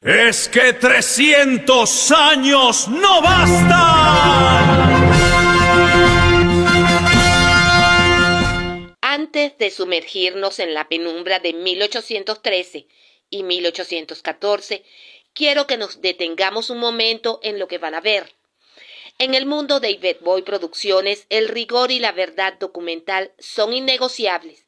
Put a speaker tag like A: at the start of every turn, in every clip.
A: Es que 300 años no bastan.
B: Antes de sumergirnos en la penumbra de 1813 y 1814, quiero que nos detengamos un momento en lo que van a ver. En el mundo de Yvette Boy Producciones, el rigor y la verdad documental son innegociables.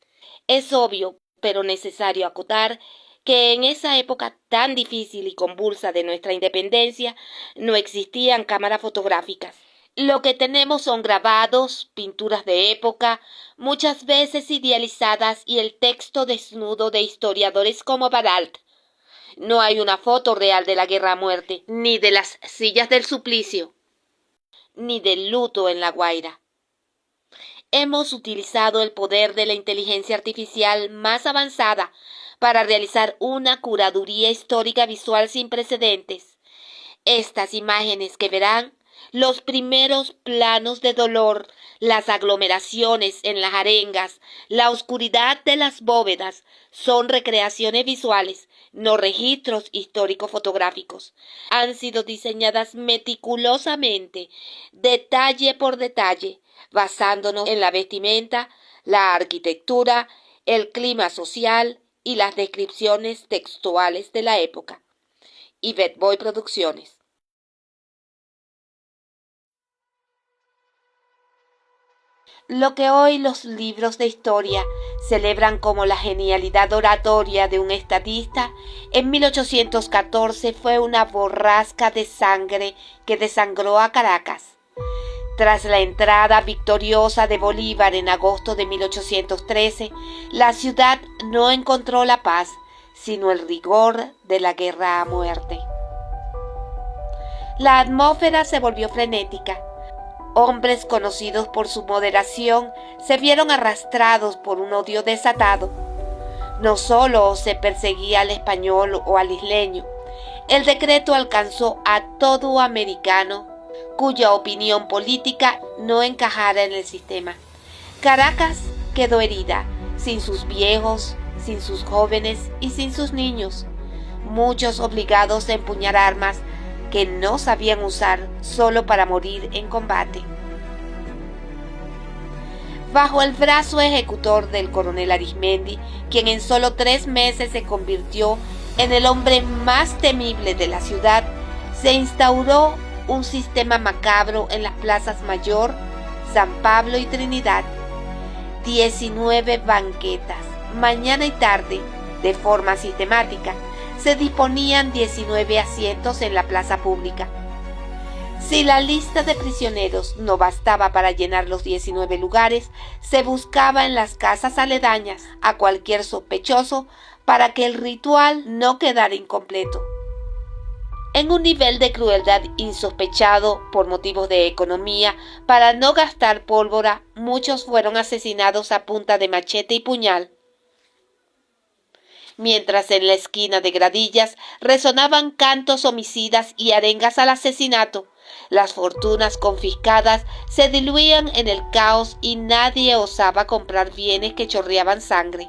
B: Es obvio, pero necesario acotar, que en esa época tan difícil y convulsa de nuestra independencia no existían cámaras fotográficas. Lo que tenemos son grabados, pinturas de época, muchas veces idealizadas, y el texto desnudo de historiadores como Baralt. No hay una foto real de la guerra a muerte, ni de las sillas del suplicio, ni del luto en La Guaira. Hemos utilizado el poder de la inteligencia artificial más avanzada para realizar una curaduría histórica visual sin precedentes. Estas imágenes que verán, los primeros planos de dolor, las aglomeraciones en las arengas, la oscuridad de las bóvedas, son recreaciones visuales, no registros históricos fotográficos. Han sido diseñadas meticulosamente, detalle por detalle, basándonos en la vestimenta, la arquitectura, el clima social y las descripciones textuales de la época. Yvette Boy Producciones. Lo que hoy los libros de historia celebran como la genialidad oratoria de un estadista, en 1814 fue una borrasca de sangre que desangró a Caracas. Tras la entrada victoriosa de Bolívar en agosto de 1813, la ciudad no encontró la paz, sino el rigor de la guerra a muerte. La atmósfera se volvió frenética. Hombres conocidos por su moderación se vieron arrastrados por un odio desatado. No solo se perseguía al español o al isleño, el decreto alcanzó a todo americano cuya opinión política no encajara en el sistema. Caracas quedó herida, sin sus viejos, sin sus jóvenes y sin sus niños, muchos obligados a empuñar armas que no sabían usar solo para morir en combate. Bajo el brazo ejecutor del coronel Arismendi, quien en solo 3 meses se convirtió en el hombre más temible de la ciudad, se instauró un sistema macabro en las plazas Mayor, San Pablo y Trinidad. 19 banquetas, mañana y tarde, de forma sistemática, se disponían 19 asientos en la plaza pública. Si la lista de prisioneros no bastaba para llenar los 19 lugares, se buscaba en las casas aledañas a cualquier sospechoso para que el ritual no quedara incompleto. En un nivel de crueldad insospechado por motivos de economía, para no gastar pólvora, muchos fueron asesinados a punta de machete y puñal. Mientras en la esquina de Gradillas resonaban cantos homicidas y arengas al asesinato, las fortunas confiscadas se diluían en el caos y nadie osaba comprar bienes que chorreaban sangre.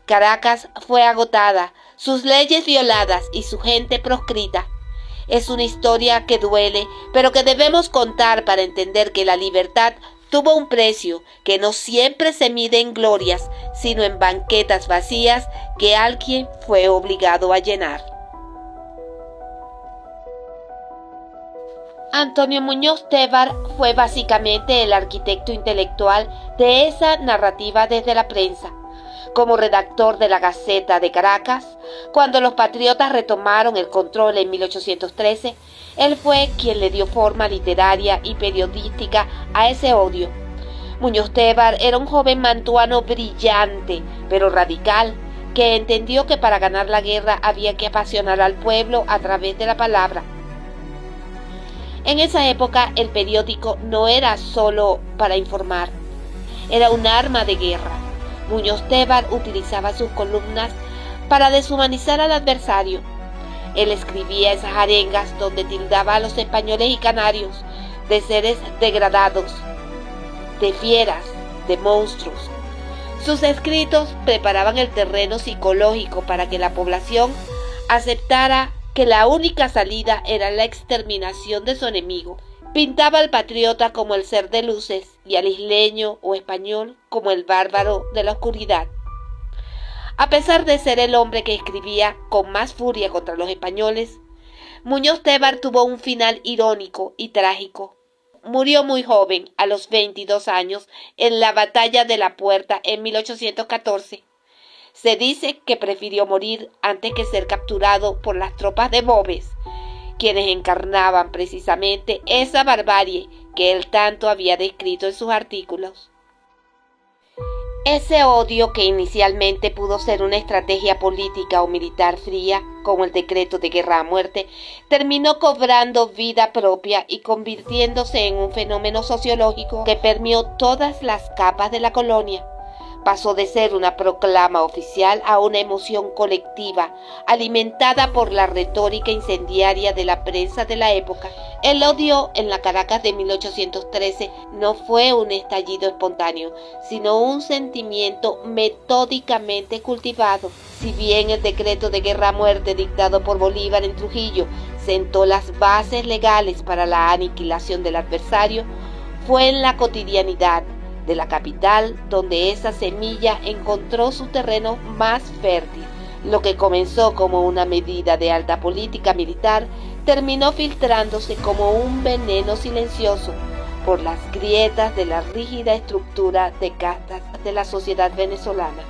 B: Caracas fue agotada, sus leyes violadas y su gente proscrita. Es una historia que duele, pero que debemos contar para entender que la libertad tuvo un precio, que no siempre se mide en glorias, sino en banquetas vacías que alguien fue obligado a llenar. Antonio Muñoz Tevar fue básicamente el arquitecto intelectual de esa narrativa desde la prensa. Como redactor de la Gaceta de Caracas, cuando los patriotas retomaron el control en 1813, él fue quien le dio forma literaria y periodística a ese odio. Muñoz Tevar era un joven mantuano brillante, pero radical, que entendió que para ganar la guerra había que apasionar al pueblo a través de la palabra. En esa época el periódico no era solo para informar, era un arma de guerra. Muñoz Tevar utilizaba sus columnas para deshumanizar al adversario. Él escribía esas arengas donde tildaba a los españoles y canarios de seres degradados, de fieras, de monstruos. Sus escritos preparaban el terreno psicológico para que la población aceptara que la única salida era la exterminación de su enemigo. Pintaba al patriota como el ser de luces y al isleño o español como el bárbaro de la oscuridad. A pesar de ser el hombre que escribía con más furia contra los españoles, Muñoz Tevar tuvo un final irónico y trágico. Murió muy joven, a los 22 años, en la Batalla de la Puerta en 1814. Se dice que prefirió morir antes que ser capturado por las tropas de Boves, quienes encarnaban precisamente esa barbarie que él tanto había descrito en sus artículos. Ese odio, que inicialmente pudo ser una estrategia política o militar fría, como el decreto de guerra a muerte, terminó cobrando vida propia y convirtiéndose en un fenómeno sociológico que permeó todas las capas de la colonia. Pasó de ser una proclama oficial a una emoción colectiva, alimentada por la retórica incendiaria de la prensa de la época. El odio en la Caracas de 1813 no fue un estallido espontáneo, sino un sentimiento metódicamente cultivado. Si bien el decreto de guerra a muerte dictado por Bolívar en Trujillo sentó las bases legales para la aniquilación del adversario, fue en la cotidianidad de la capital donde esa semilla encontró su terreno más fértil. Lo que comenzó como una medida de alta política militar terminó filtrándose como un veneno silencioso por las grietas de la rígida estructura de castas de la sociedad venezolana.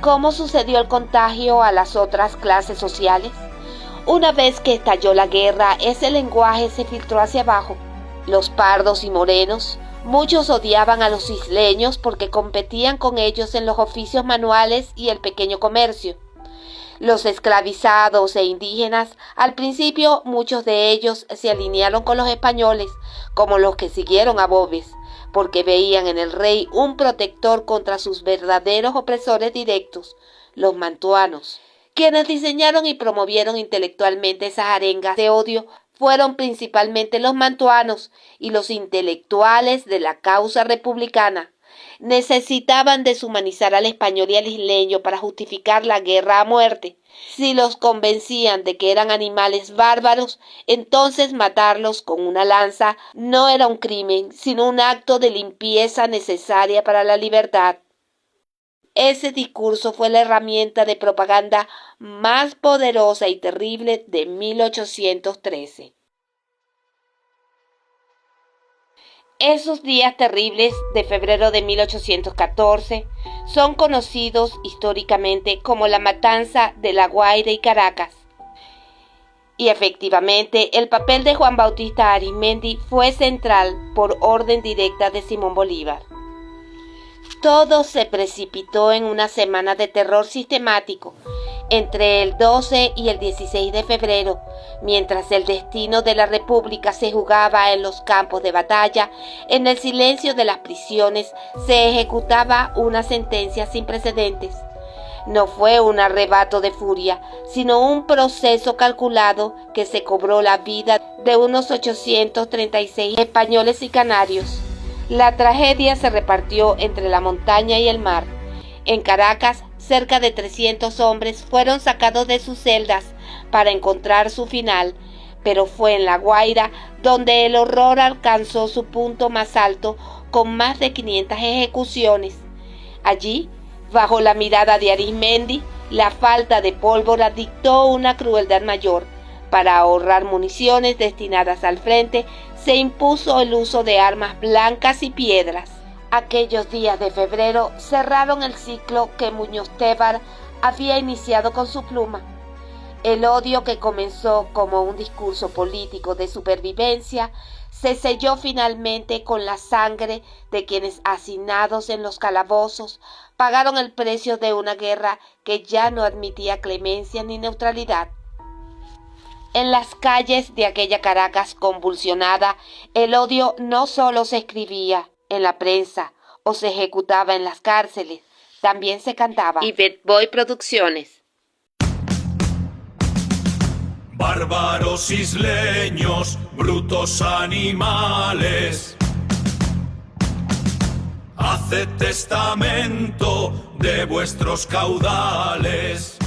B: ¿Cómo sucedió el contagio a las otras clases sociales? Una vez que estalló la guerra, ese lenguaje se filtró hacia abajo. Los pardos y morenos, muchos odiaban a los isleños porque competían con ellos en los oficios manuales y el pequeño comercio. Los esclavizados e indígenas, al principio muchos de ellos se alinearon con los españoles, como los que siguieron a Boves, porque veían en el rey un protector contra sus verdaderos opresores directos, los mantuanos. Quienes diseñaron y promovieron intelectualmente esas arengas de odio fueron principalmente los mantuanos y los intelectuales de la causa republicana. Necesitaban deshumanizar al español y al isleño para justificar la guerra a muerte. Si los convencían de que eran animales bárbaros, entonces matarlos con una lanza no era un crimen, sino un acto de limpieza necesaria para la libertad. Ese discurso fue la herramienta de propaganda más poderosa y terrible de 1813. Esos días terribles de febrero de 1814 son conocidos históricamente como la matanza de La Guaira y Caracas. Y efectivamente, el papel de Juan Bautista Arizmendi fue central por orden directa de Simón Bolívar. Todo se precipitó en una semana de terror sistemático entre el 12 y el 16 de febrero, mientras el destino de la República se jugaba en los campos de batalla. En el silencio de las prisiones se ejecutaba una sentencia sin precedentes. No fue un arrebato de furia, sino un proceso calculado que se cobró la vida de unos 836 españoles y canarios. La tragedia se repartió entre la montaña y el mar. En Caracas, cerca de 300 hombres fueron sacados de sus celdas para encontrar su final, pero fue en La Guaira donde el horror alcanzó su punto más alto, con más de 500 ejecuciones. Allí, bajo la mirada de Arizmendi, la falta de pólvora dictó una crueldad mayor. Para ahorrar municiones destinadas al frente, se impuso el uso de armas blancas y piedras. Aquellos días de febrero cerraron el ciclo que Muñoz Tevar había iniciado con su pluma. El odio, que comenzó como un discurso político de supervivencia, se selló finalmente con la sangre de quienes, hacinados en los calabozos, pagaron el precio de una guerra que ya no admitía clemencia ni neutralidad. En las calles de aquella Caracas convulsionada, el odio no solo se escribía en la prensa o se ejecutaba en las cárceles, también se cantaba. Yvette Boy Producciones.
A: Bárbaros isleños, brutos animales, haced testamento de vuestros caudales.